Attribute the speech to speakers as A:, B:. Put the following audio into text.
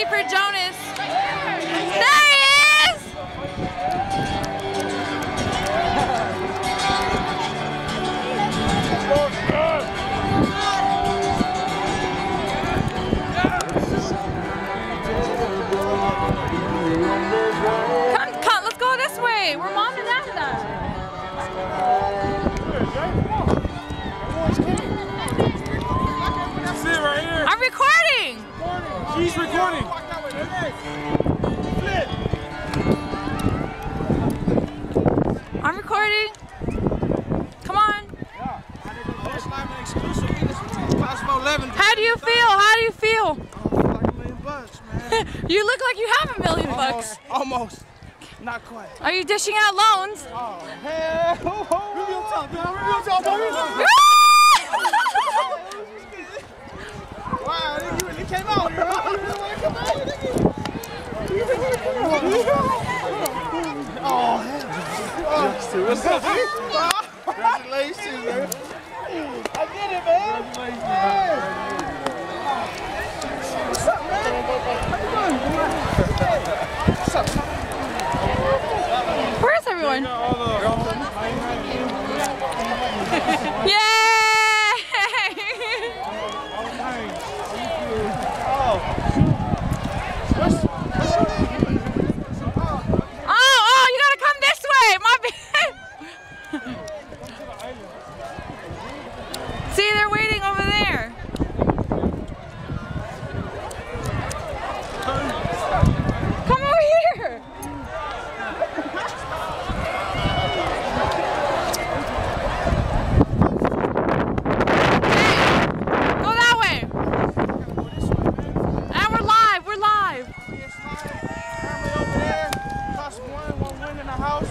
A: waiting for Jonas. There he is! Come, let's go this way. We're mom and dad now. I'm recording!
B: She's recording!
A: I'm recording. Come on. How do you feel? How do you feel? You look like you have $1 million bucks.
B: Almost. Not quite.
A: Are you dishing out loans?
B: Oh, hell. Real talk, man. Real talk. Wow, nigga, you came out. You really come out, nigga. Oh, hell. What's up, man? Congratulations, man. I did it, man. Congratulations. What's up, man? What's up, man?
A: Where's everyone? Yay! Oh, you gotta come this way! My bad! See, they're waiting over there. Come over here! Go that way! And we're live!
B: Family over there, plus one win in the house.